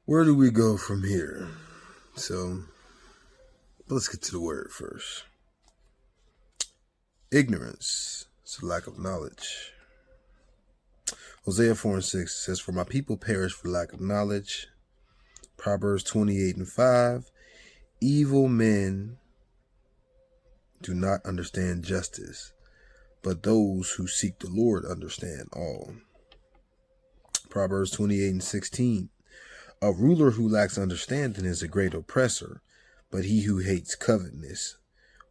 Where do we go from here? So, let's get to the word first. Ignorance is a lack of knowledge. Hosea 4:6 says, "For my people perish for lack of knowledge." Proverbs 28:5, "Evil men do not understand justice, but those who seek the Lord understand all." Proverbs 28:16, "A ruler who lacks understanding is a great oppressor, but he who hates covetousness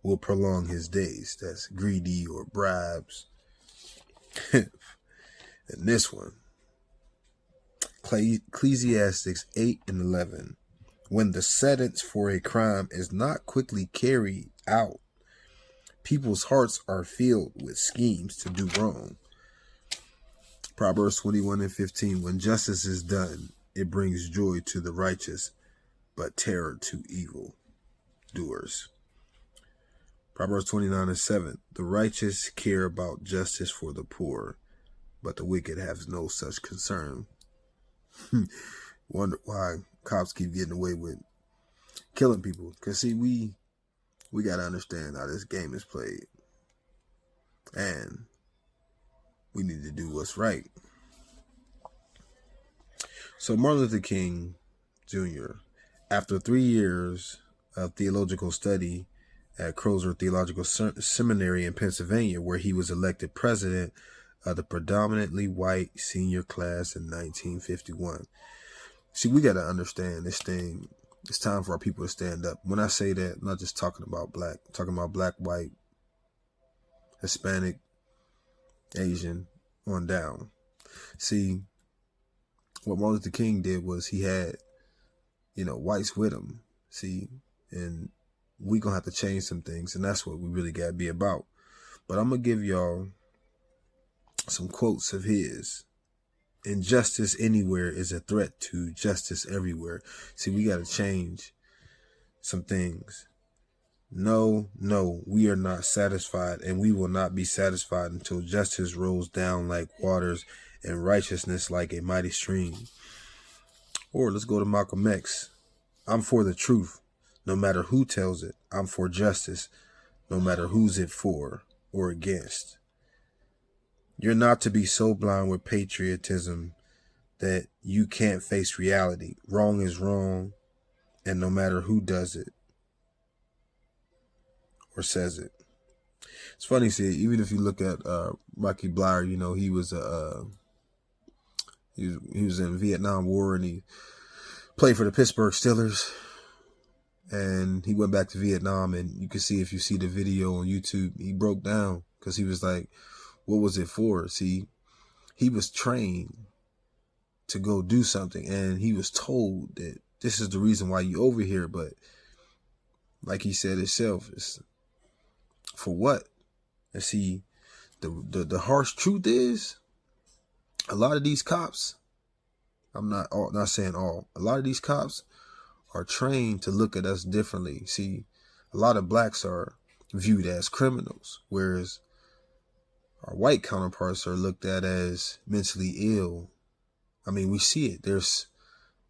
will prolong his days." That's greedy or bribes. And this one, Ecclesiastes 8:11, "When the sentence for a crime is not quickly carried out, people's hearts are filled with schemes to do wrong." Proverbs 21:15, "When justice is done, it brings joy to the righteous, but terror to evil doers." Proverbs 29:7, "The righteous care about justice for the poor, but the wicked have no such concern." Wonder why cops keep getting away with killing people. Because, see, we got to understand how this game is played. And we need to do what's right. So Martin Luther King Jr., after 3 years of theological study at Crozer Theological Seminary in Pennsylvania, where he was elected president of the predominantly white senior class in 1951. See, we got to understand this thing. It's time for our people to stand up. When I say that, I'm not just talking about black. I'm talking about black, white, Hispanic, Asian, on down. See, what Martin Luther King did was he had, whites with him. See, and we going to have to change some things, and that's what we really got to be about. But I'm going to give y'all some quotes of his. "Injustice anywhere is a threat to justice everywhere." See, we got to change some things. No, we are not satisfied, and we will not be satisfied until justice rolls down like waters and righteousness like a mighty stream. Or let's go to Malcolm X. "I'm for the truth, no matter who tells it. I'm for justice, no matter who's it for or against." You're not to be so blind with patriotism that you can't face reality. Wrong is wrong, and no matter who does it or says it. It's funny, see, even if you look at Rocky Bleier, he was he was in Vietnam War, and he played for the Pittsburgh Steelers, and he went back to Vietnam, and you can see, if you see the video on YouTube, he broke down because he was like, what was it for? See, he was trained to go do something, and he was told that this is the reason why you over here, but like he said himself, it's for what? And see, the harsh truth is, a lot of these cops, I'm not saying all, a lot of these cops are trained to look at us differently. See, a lot of blacks are viewed as criminals, whereas our white counterparts are looked at as mentally ill. I mean, we see it. There's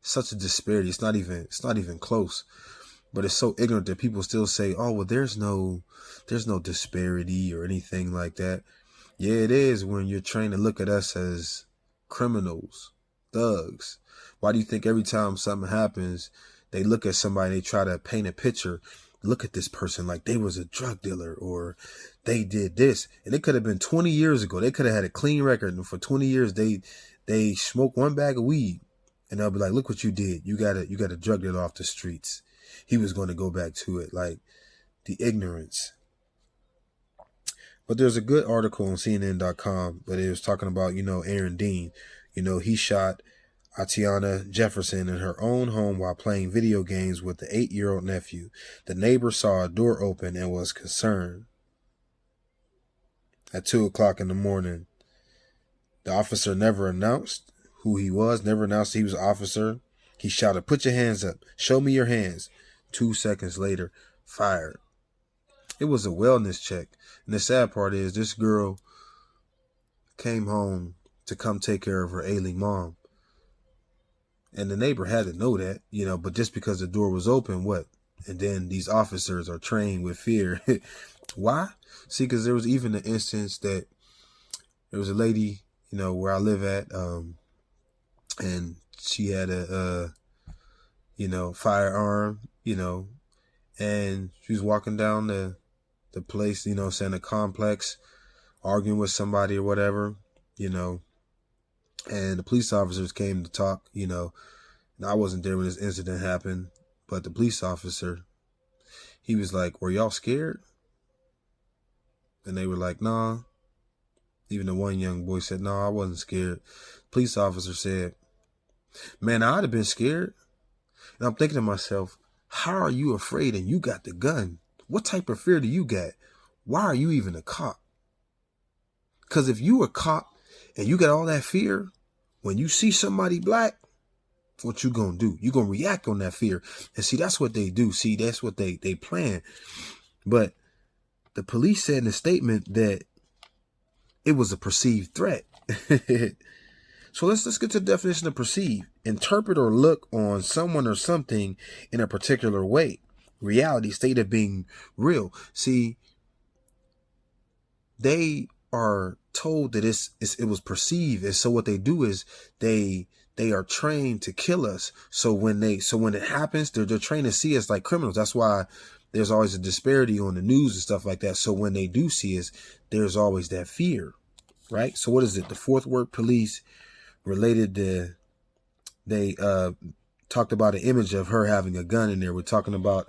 such a disparity. It's not even close. But it's so ignorant that people still say, "Oh, well, there's no disparity or anything like that." Yeah, it is, when you're trained to look at us as criminals, thugs. Why do you think every time something happens, they look at somebody, they try to paint a picture? Look at this person like they was a drug dealer, or they did this. And it could have been 20 years ago. They could have had a clean record, and for 20 years they smoked one bag of weed, and they'll be like, "Look what you did. You got a drug dealer off the streets. He was going to go back to it." Like, the ignorance. But there's a good article on CNN.com, but it was talking about, Aaron Dean. He shot Atiana Jefferson in her own home while playing video games with the 8-year-old nephew. The neighbor saw a door open and was concerned. At 2:00 in the morning, the officer never announced who he was, never announced he was an officer. He shouted, "Put your hands up. Show me your hands." 2 seconds later, fired. It was a wellness check. And the sad part is, this girl came home to come take care of her ailing mom. And the neighbor had to know that, but just because the door was open, what? And then these officers are trained with fear. Why? See, because there was even an instance that there was a lady, where I live at, and she had a firearm, and she was walking down the place, saying a complex, arguing with somebody or whatever, and the police officers came to talk, and I wasn't there when this incident happened, but the police officer, he was like, "Were y'all scared?" And they were like, "Nah." Even the one young boy said, "No, I wasn't scared." Police officer said, "Man, I'd have been scared." And I'm thinking to myself, how are you afraid and you got the gun? What type of fear do you got? Why are you even a cop? Because if you a cop and you got all that fear, when you see somebody black, what you gonna do? You gonna react on that fear. And see, that's what they do. See, that's what they plan. But the police said in a statement that it was a perceived threat. So let's get to the definition of perceive. Interpret or look on someone or something in a particular way. Reality, state of being real. See, they are told that it was perceived, and so what they do is they are trained to kill us. So when it happens, they're trained to see us like criminals. That's why there's always a disparity on the news and stuff like that. So when they do see us, there's always that fear, right? So what is it? The fourth word, police, related to, they talked about an image of her having a gun in there. We're talking about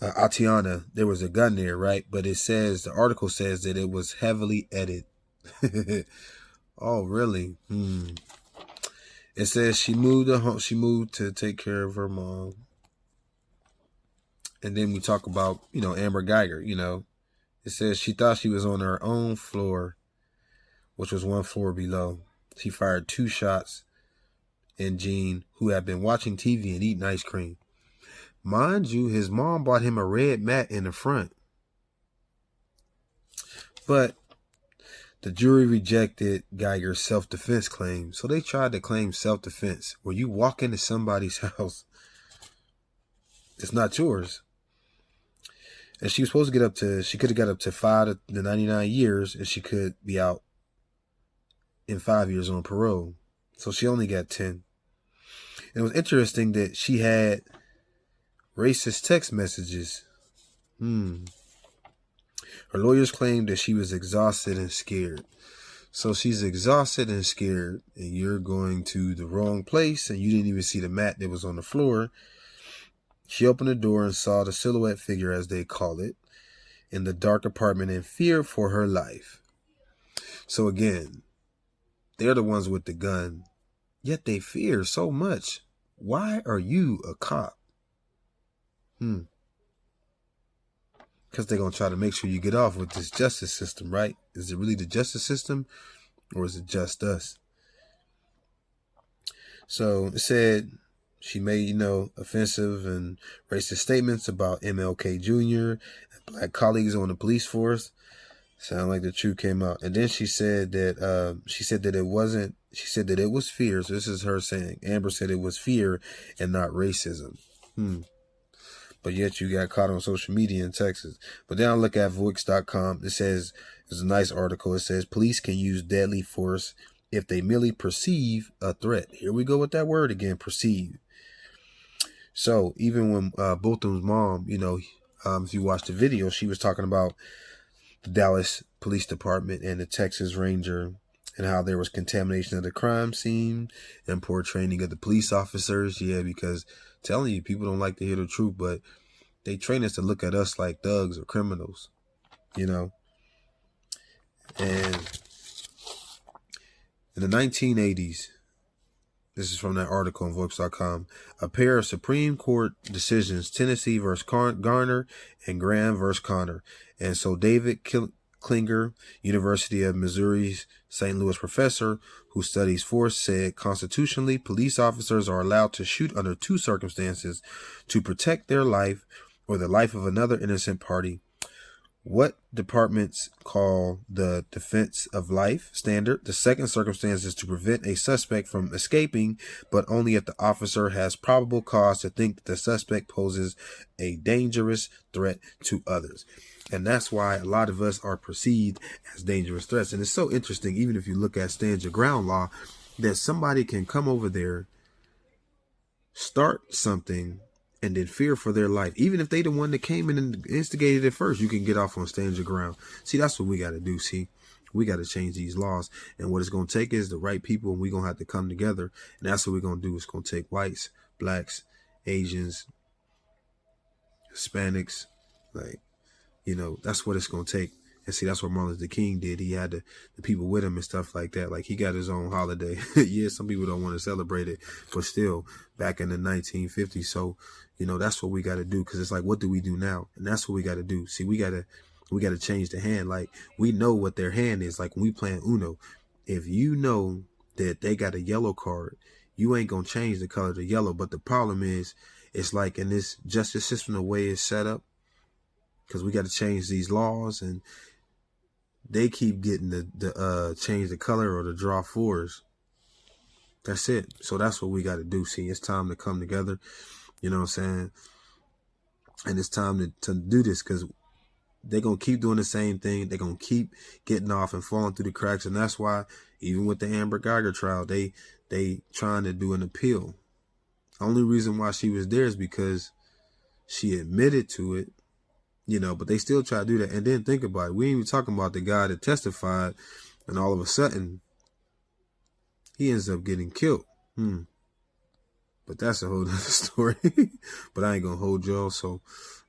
Atiana. There was a gun there, right? But the article says that it was heavily edited. Oh, really? It says she moved to take care of her mom. And then we talk about, Amber Geiger, It says she thought she was on her own floor, which was one floor below. She fired 2 shots in Gene, who had been watching TV and eating ice cream. Mind you, his mom bought him a red mat in the front. But the jury rejected Geiger's self-defense claim. So they tried to claim self-defense. Where you walk into somebody's house, it's not yours. And she was supposed to she could have got up to 5 to 99 years, and she could be out in 5 years on parole. So she only got 10. And it was interesting that she had racist text messages. Her lawyers claimed that she was exhausted and scared. So she's exhausted and scared, and you're going to the wrong place, and you didn't even see the mat that was on the floor. She opened the door and saw the silhouette figure, as they call it, in the dark apartment and feared for her life. So again, they're the ones with the gun, yet they fear so much. Why are you a cop? Because they're going to try to make sure you get off with this justice system, right? Is it really the justice system, or is it just us? So it said she made, offensive and racist statements about MLK Jr. and black colleagues on the police force. Sound like the truth came out. And then she said that it was fear. So this is her saying. Amber said it was fear and not racism. But yet you got caught on social media in Texas. But then I look at Vox.com. It says, it's a nice article. It says police can use deadly force if they merely perceive a threat. Here we go with that word again, perceive. So even when Botham's mom, if you watch the video, she was talking about the Dallas Police Department and the Texas Ranger and how there was contamination of the crime scene and poor training of the police officers. Yeah, because telling you, people don't like to hear the truth, but they train us to look at us like thugs or criminals, And in the 1980s, this is from that article on Vox.com, a pair of Supreme Court decisions, Tennessee versus Garner and Graham versus Connor. And so David Klinger, University of Missouri's St. Louis professor who studies force, said constitutionally police officers are allowed to shoot under 2 circumstances: to protect their life or the life of another innocent party. what departments call the defense of life standard. The second circumstance is to prevent a suspect from escaping, but only if the officer has probable cause to think that the suspect poses a dangerous threat to others. And that's why a lot of us are perceived as dangerous threats. And it's so interesting, even if you look at stand your ground law, that somebody can come over there, start something, and then fear for their life. Even if they the one that came in and instigated it first, you can get off on stand your ground. See, that's what we got to do. See, we got to change these laws. And what it's going to take is the right people, and we're going to have to come together. And that's what we're going to do. It's going to take whites, blacks, Asians, Hispanics, like, you know, that's what it's going to take. And see, that's what Martin Luther King did. He had the people with him and stuff like that. Like, he got his own holiday. Yeah, some people don't want to celebrate it, but still, back in the 1950s. So, you know, that's what we got to do. Because it's like, what do we do now? And that's what we got to do. See, we got to change the hand. Like, we know what their hand is. Like, when we playing Uno, if you know that they got a yellow card, you ain't going to change the color to yellow. But the problem is, it's like in this justice system, the way it's set up, because we got to change these laws, and they keep getting the change the color or the draw fours. That's it. So that's what we got to do. See, it's time to come together. You know what I'm saying? And it's time to do this, because they're going to keep doing the same thing. They're going to keep getting off and falling through the cracks. And that's why, even with the Amber Geiger trial, they trying to do an appeal. Only reason why she was there is because she admitted to it. You know, but they still try to do that. And then think about it. We ain't even talking about the guy that testified, and all of a sudden, he ends up getting killed. But that's a whole other story. But I ain't going to hold y'all. So,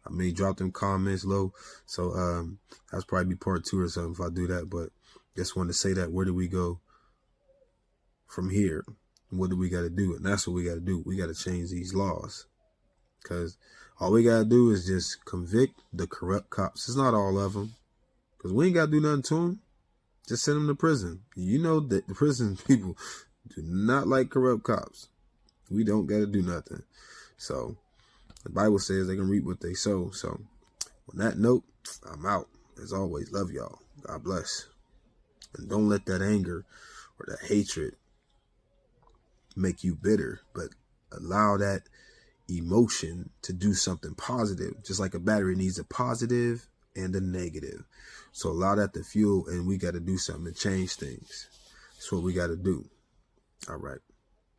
I may drop them comments low. So, that's probably be part 2 or something if I do that. But just wanted to say that. Where do we go from here? What do we got to do? And that's what we got to do. We got to change these laws. Because all we got to do is just convict the corrupt cops. It's not all of them, because we ain't got to do nothing to them. Just send them to prison. You know that the prison people do not like corrupt cops. We don't got to do nothing. So the Bible says they can reap what they sow. So on that note, I'm out. As always, love y'all. God bless. And don't let that anger or that hatred make you bitter, but allow that emotion to do something positive. Just like a battery needs a positive and a negative. So allow that to fuel, and we got to do something to change things. That's what we got to do. All right.